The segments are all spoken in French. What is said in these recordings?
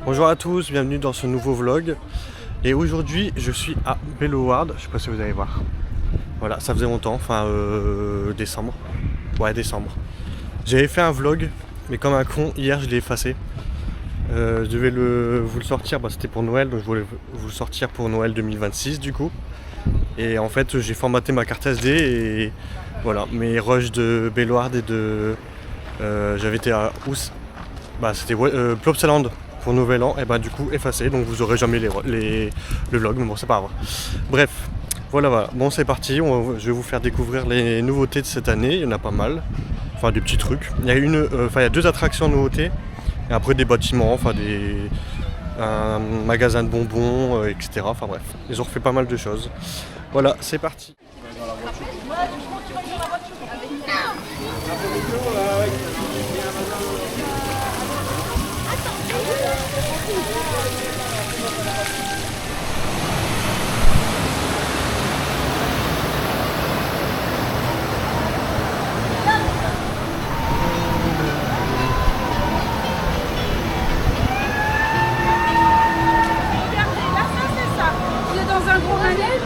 Bonjour à tous, bienvenue dans ce nouveau vlog. Et aujourd'hui je suis à Belloward, je sais pas si vous allez voir. Voilà, ça faisait longtemps, décembre. Ouais, décembre. J'avais fait un vlog, mais comme un con, hier je l'ai effacé. Je devais vous le sortir, c'était pour Noël, donc je voulais vous le sortir pour Noël 2026 du coup. Et en fait j'ai formaté ma carte SD et voilà, mes rushs de Belloward et de... j'avais été à Ous, c'était Plopsaland pour Nouvel An, et du coup effacé, donc vous aurez jamais le vlog, mais bon c'est pas grave. Bref, voilà, bon c'est parti, je vais vous faire découvrir les nouveautés de cette année, il y en a pas mal, enfin des petits trucs. Il y a deux attractions nouveautés, et après des bâtiments, un magasin de bonbons, etc. Enfin bref, ils ont refait pas mal de choses. Voilà, c'est parti. Dans un gros manège.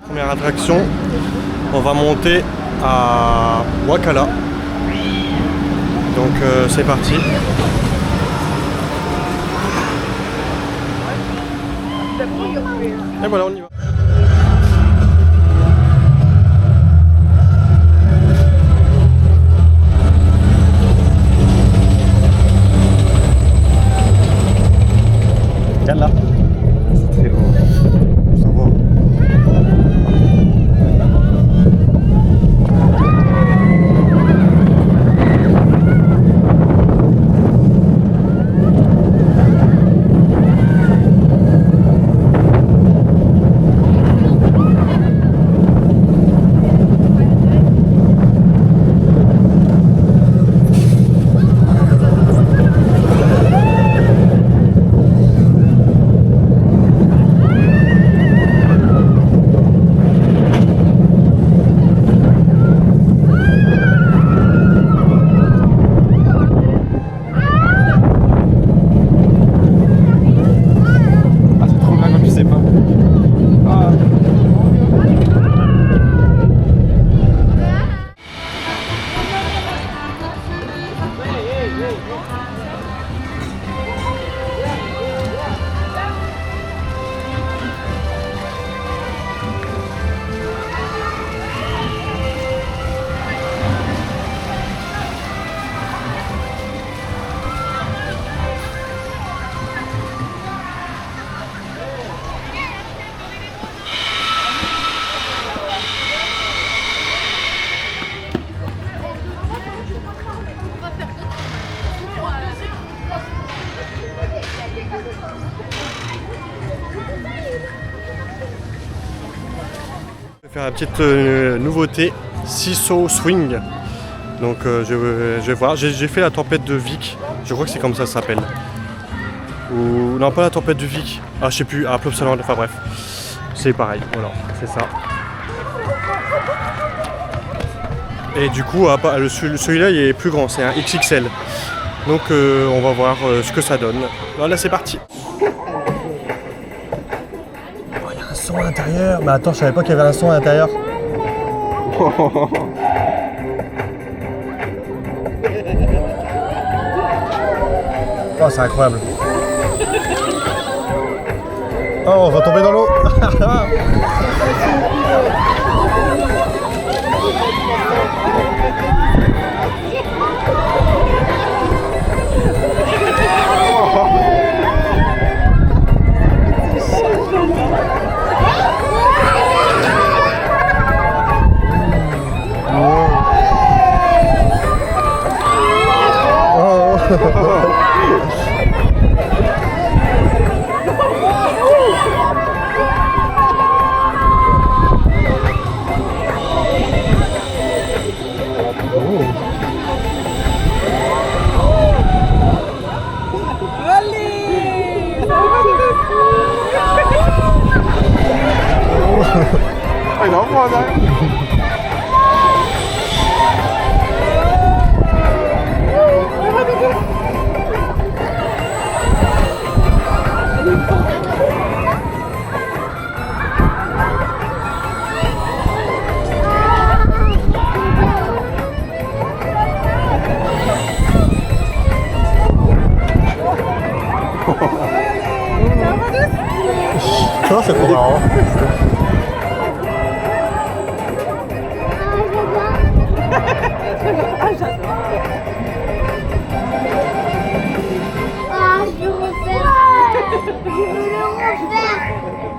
Première attraction, on va monter à Wakala. Donc c'est parti. Et voilà, on y va. Yalla. C'est très haut. Ça va. Je vais faire la petite nouveauté, Seesaw Swing. Donc je vais voir, j'ai fait la tempête de Vic, je crois que c'est comme ça s'appelle. Ou non, pas la tempête de Vic, je sais plus, à Plopsaland, enfin bref. C'est pareil, voilà, c'est ça. Et du coup, celui-là il est plus grand, c'est un XXL. Donc on va voir ce que ça donne. Voilà, c'est parti. Oh, il y a un son à l'intérieur. Mais attends, je savais pas qu'il y avait un son à l'intérieur. Oh, c'est incroyable. Oh, on va tomber dans l'eau. Phải đóng vào đây. Ça, c'est trop marrant.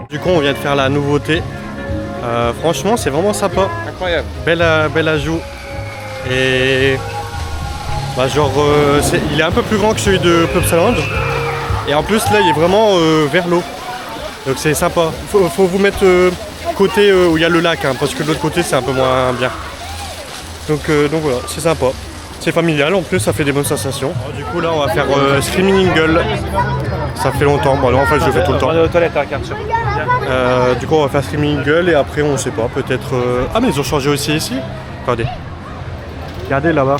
Du coup, on vient de faire la nouveauté. Franchement, c'est vraiment sympa. Incroyable. Belle ajout. Et bah, genre, il est un peu plus grand que celui de Plopsaland. Et en plus, là, il est vraiment vers l'eau. Donc c'est sympa. Faut vous mettre côté où il y a le lac, hein, parce que de l'autre côté, c'est un peu moins bien. Donc voilà, c'est sympa. C'est familial, en plus ça fait des bonnes sensations. Alors, du coup là on va faire Screaming Eagle. Ça fait longtemps, bon non en fait je le fais tout le temps. On est aux toilettes à la carte. Du coup on va faire Screaming Eagle et après on sait pas, peut-être... Ah mais ils ont changé aussi ici. Regardez. Regardez là-bas.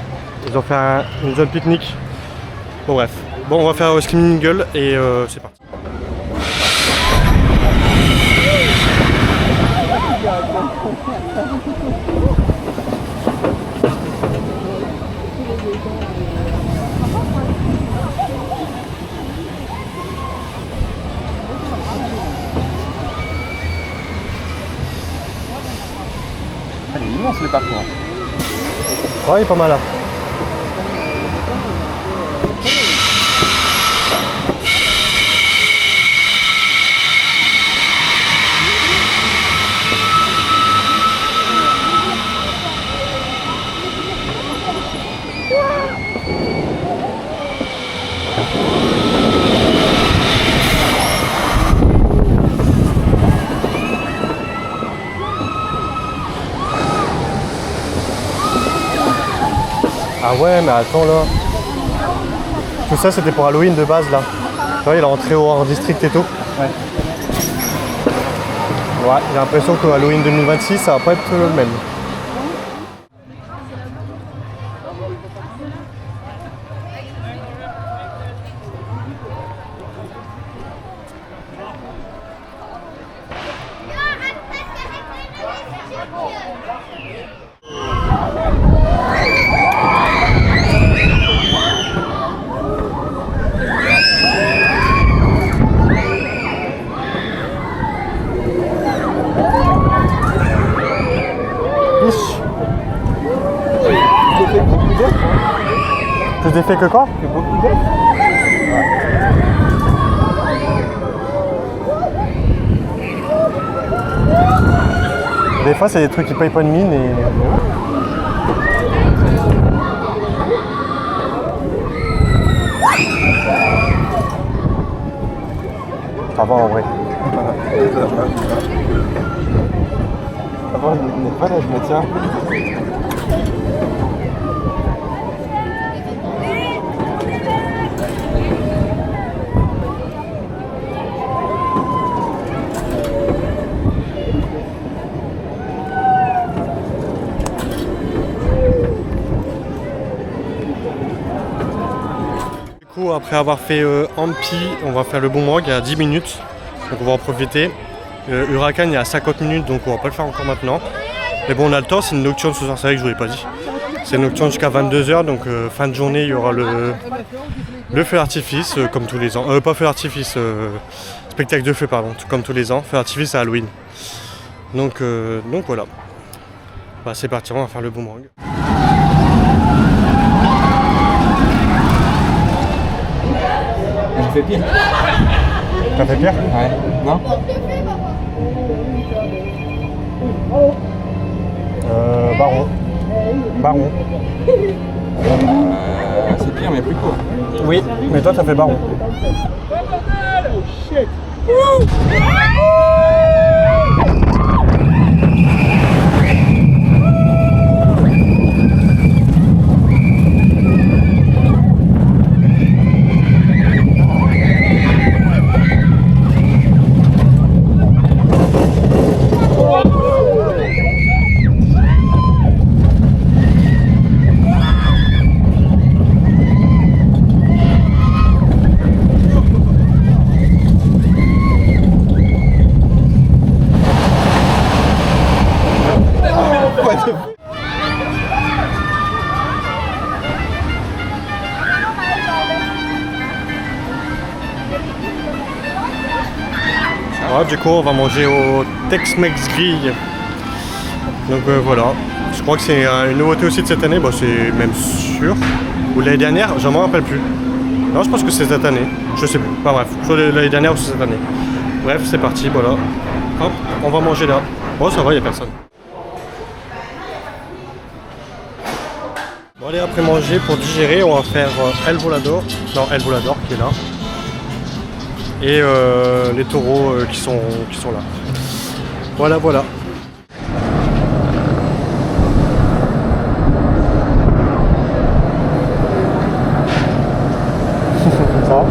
Ils ont fait une zone pique-nique. Bon bref. Bon on va faire Screaming Eagle et c'est parti. Il est immense le parcours. Ouais il est pas mal là. Ah ouais mais attends là. Tout ça c'était pour Halloween de base là. Tu vois il est rentré au district et tout. Ouais. Ouais, j'ai l'impression que Halloween 2026 ça va pas être le même. Plus d'effet que quoi? C'est beaucoup d'œufs. Des fois c'est des trucs qui payent pas de mine et... Ça va en vrai. Avant, il n'est pas là, je me tiens. coup, après avoir fait Ampi, on va faire le boomerang il y a 10 minutes. Donc on va en profiter. Huracan il y a 50 minutes, donc on va pas le faire encore maintenant. Mais bon, on a le temps, c'est une nocturne ce soir, c'est vrai que je vous l'ai pas dit. C'est une nocturne jusqu'à 22h, donc fin de journée, il y aura le feu d'artifice, comme tous les ans. Pas feu d'artifice, spectacle de feu, pardon, comme tous les ans. Feu d'artifice à Halloween. Donc voilà. Bah, c'est parti, on va faire le boomerang. J'ai fait pire. T'as fait pire? Ouais. Non? Baron. C'est pire mais plus court. Oui, mais toi t'as fait baron. Voilà, du coup on va manger au Tex-Mex Grill. Donc voilà, je crois que c'est une nouveauté aussi de cette année, bon, c'est même sûr. Ou l'année dernière, je m'en rappelle plus. Non, je pense que c'est cette année, je sais plus, pas bref, soit l'année dernière ou c'est cette année. Bref, c'est parti, voilà. Hop, on va manger là. Bon, ça va, il n'y a personne. Bon allez, après manger, pour digérer, on va faire El Volador. Non, El Volador qui est là. Et les taureaux qui sont là. Voilà. Ça.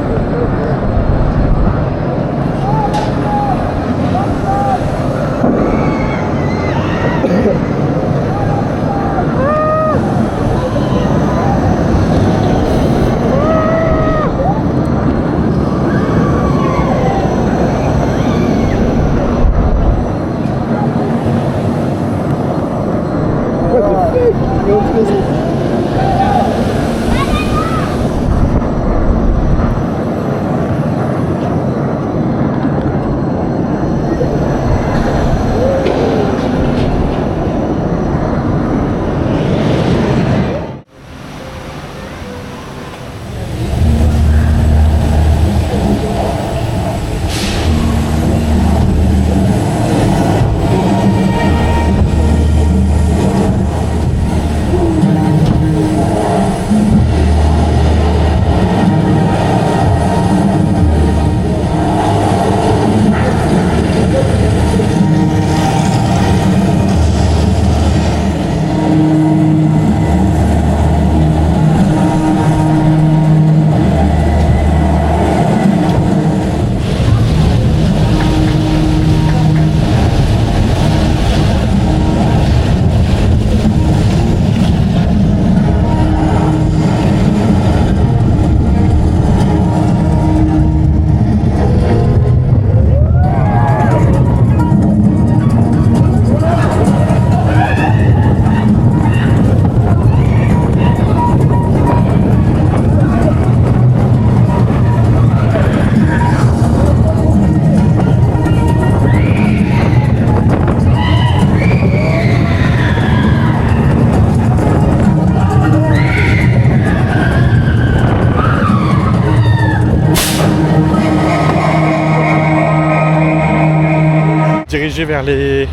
Dirigé vers les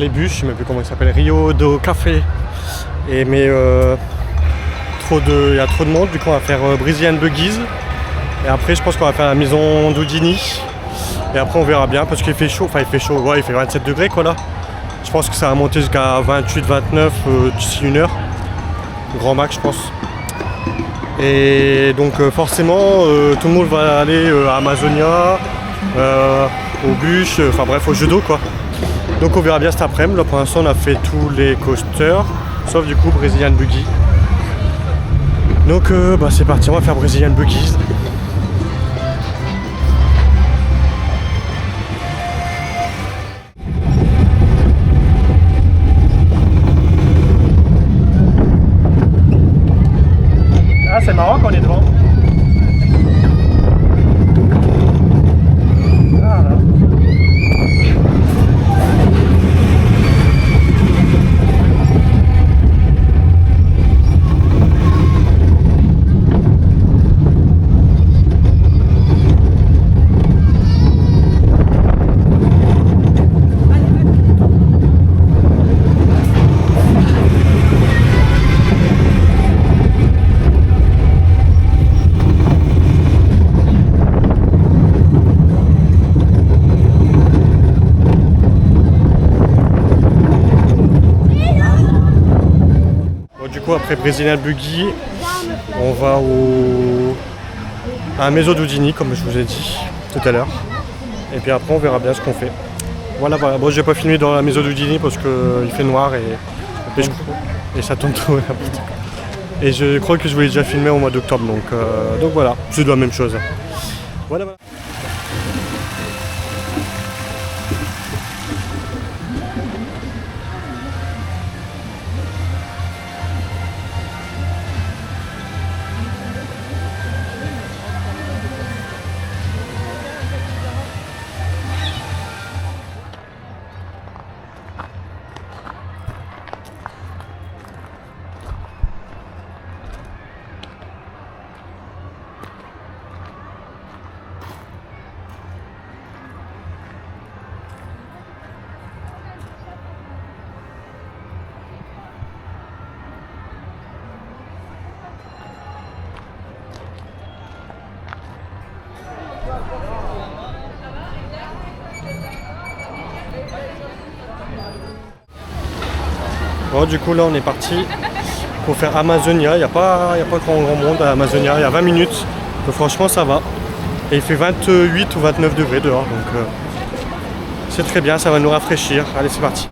bus, je sais même plus comment il s'appelle, Rio do Café. Et mais il y a trop de monde, du coup on va faire Brazilian Buggies. Et après je pense qu'on va faire la maison d'Houdini. Et après on verra bien parce qu'il fait chaud, ouais il fait 27 degrés quoi là. Je pense que ça va monter jusqu'à 28, 29 d'ici une heure. Grand max je pense. Et donc forcément tout le monde va aller à Amazonia, aux bûches, enfin bref au judo quoi. Donc on verra bien cet après-midi. Là pour l'instant on a fait tous les coasters, sauf du coup Brazilian Buggy. Donc bah, c'est parti, on va faire Brazilian Buggies. Ah, c'est marrant qu'on est devant. Ah, là. Après Brazilian Buggy, on va à Mezzo d'Udini, comme je vous ai dit tout à l'heure. Et puis après on verra bien ce qu'on fait. Voilà, voilà. Bon, j'ai pas filmé dans la Mezzo d'Udini parce qu'il fait noir et ça tourne tout. Et je crois que je voulais déjà filmer au mois d'octobre, donc voilà, c'est la même chose. Voilà, voilà. Bon, du coup là on est parti pour faire Amazonia. Il n'y a pas grand monde à Amazonia, il y a 20 minutes. Donc franchement ça va. Et il fait 28 ou 29 degrés dehors, donc c'est très bien, ça va nous rafraîchir. Allez, c'est parti.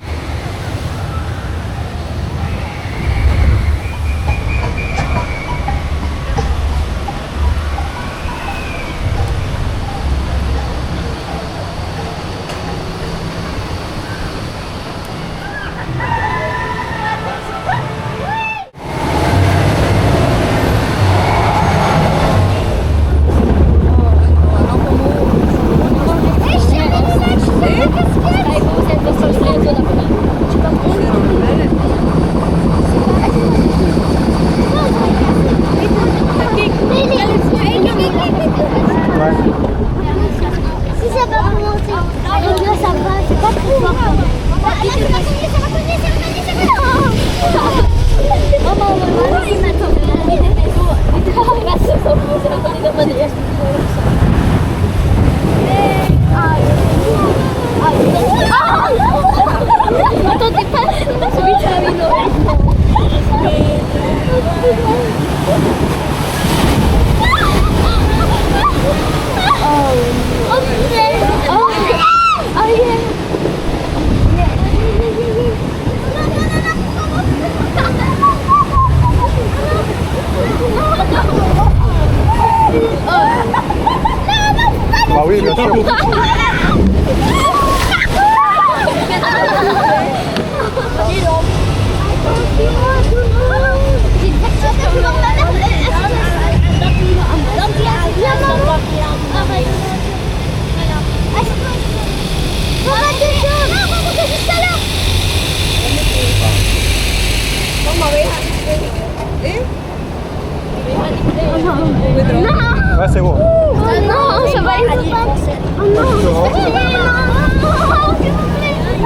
Ah oui, bien sûr. Ouais, c'est bon. Non, ça va être pas.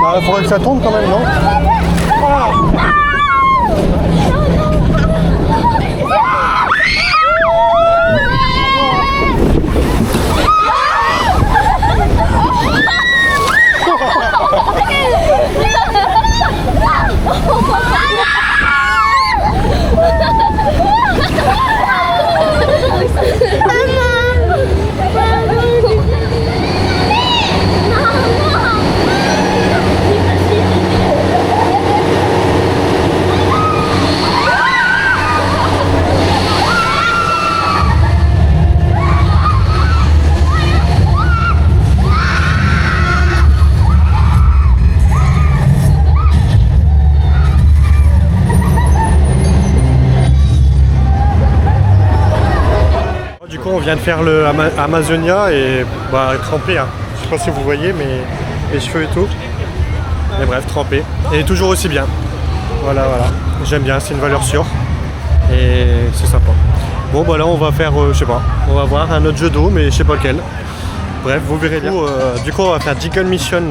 Ah, il faudrait que ça tombe quand même, non? vient de faire le Amazonia et bah trempé, hein. Je sais pas si vous voyez, mais les cheveux et tout. Mais bref, trempé. Et toujours aussi bien. Voilà. J'aime bien, c'est une valeur sûre. Et c'est sympa. Bon bah là on va faire, je sais pas, on va voir un autre jeu d'eau, mais je sais pas lequel. Bref, vous verrez bien. Du coup on va faire Jiggle Mission.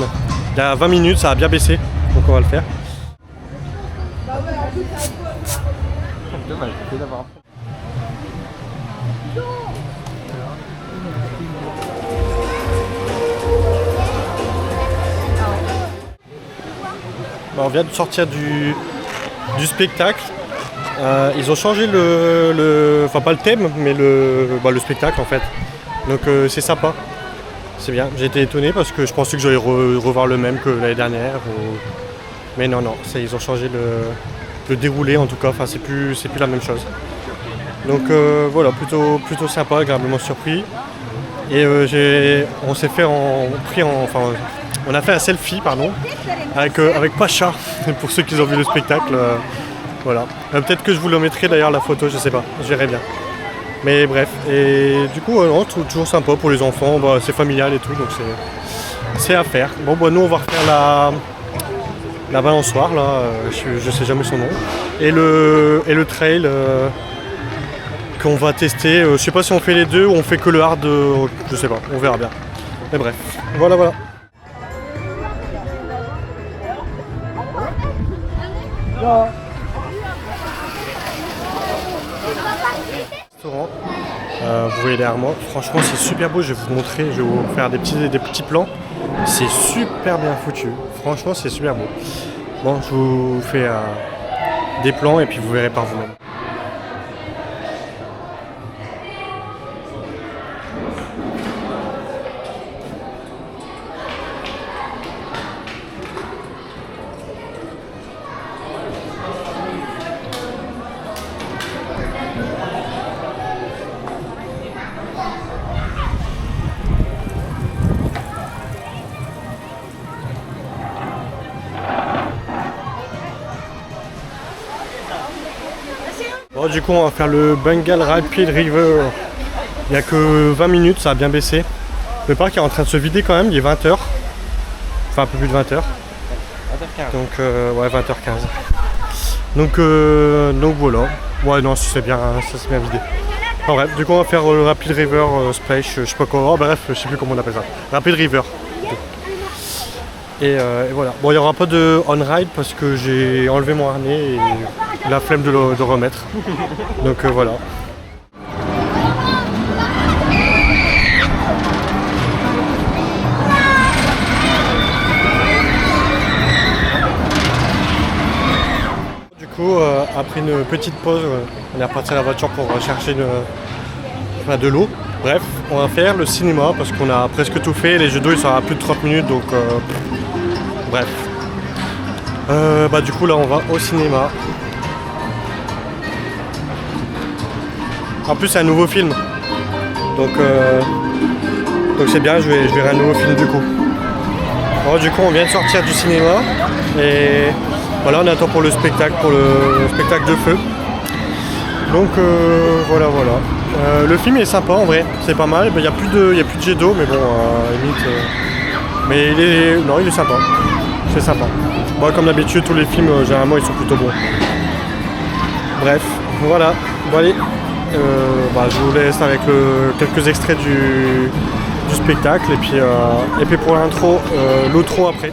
Il y a 20 minutes, ça a bien baissé. Donc on va le faire. Dommage, c'est d'avoir. Bah, on vient de sortir du spectacle. Ils ont changé enfin pas le thème, mais le spectacle en fait. Donc c'est sympa. C'est bien. J'ai été étonné parce que je pensais que j'allais revoir le même que l'année dernière. Mais non, ils ont changé le déroulé en tout cas. Enfin c'est plus la même chose. Donc voilà, plutôt sympa, agréablement surpris. Et on s'est fait on a fait un selfie, avec Pacha, pour ceux qui ont vu le spectacle. Voilà. Peut-être que je vous le mettrai d'ailleurs la photo, je sais pas, je verrai bien. Mais bref, et du coup, toujours sympa pour les enfants, bah, c'est familial et tout, donc c'est à faire. Bon, bah, nous on va refaire la balançoire, là, je sais jamais son nom. Et le trail qu'on va tester, je sais pas si on fait les deux ou on fait que le hard, je sais pas, on verra bien. Mais bref, voilà. Restaurant. Vous voyez derrière moi, franchement c'est super beau, je vais vous montrer, je vais vous faire des petits plans. C'est super bien foutu, franchement c'est super beau. Bon, je vous fais des plans et puis vous verrez par vous-même. Bon, du coup on va faire le Bengal Rapid River. Il n'y a que 20 minutes, ça a bien baissé. Le parc est en train de se vider quand même, il est 20h. Enfin un peu plus de 20h. 20h15. Donc ouais, 20h15. Donc voilà. Ouais non, c'est bien, ça s'est bien vidé. Enfin bref, du coup on va faire le Rapid River Splash, je sais pas comment, bref, je sais plus comment on appelle ça. Rapid River. Et voilà. Bon, il n'y aura pas de on-ride parce que j'ai enlevé mon harnais et la flemme de remettre. Donc voilà. Du coup, après une petite pause, on est reparti à la voiture pour chercher de l'eau. Bref, on va faire le cinéma parce qu'on a presque tout fait. Les jeux d'eau ils sont à plus de 30 minutes donc bref. Bah du coup là on va au cinéma. En plus c'est un nouveau film. Donc c'est bien, je verrai un nouveau film du coup. Bon, du coup on vient de sortir du cinéma et voilà on attend pour le spectacle de feu. Donc voilà. Le film est sympa en vrai, c'est pas mal. Il n'y a plus de jet d'eau, mais bon, limite. Mais il est sympa. C'est sympa. Bon, comme d'habitude, tous les films, généralement, ils sont plutôt bons. Bref, voilà. Bon allez, je vous laisse avec quelques extraits du spectacle et puis pour l'intro, l'outro après.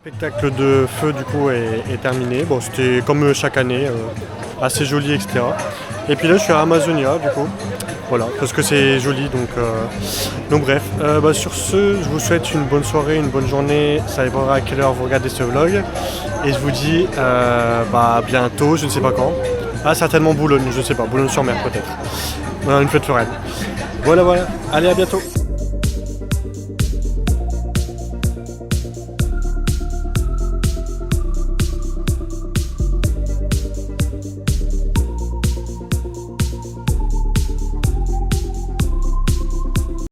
Le spectacle de feu du coup est terminé. Bon, c'était comme chaque année, assez joli, etc. Et puis là, je suis à Amazonia du coup. Voilà, parce que c'est joli, donc bref. Sur ce, je vous souhaite une bonne soirée, une bonne journée. Ça dépendra à quelle heure vous regardez ce vlog. Et je vous dis à bientôt, je ne sais pas quand. Ah, certainement Boulogne, je ne sais pas, Boulogne-sur-Mer peut-être. Voilà, une fête foraine. Voilà, allez, à bientôt.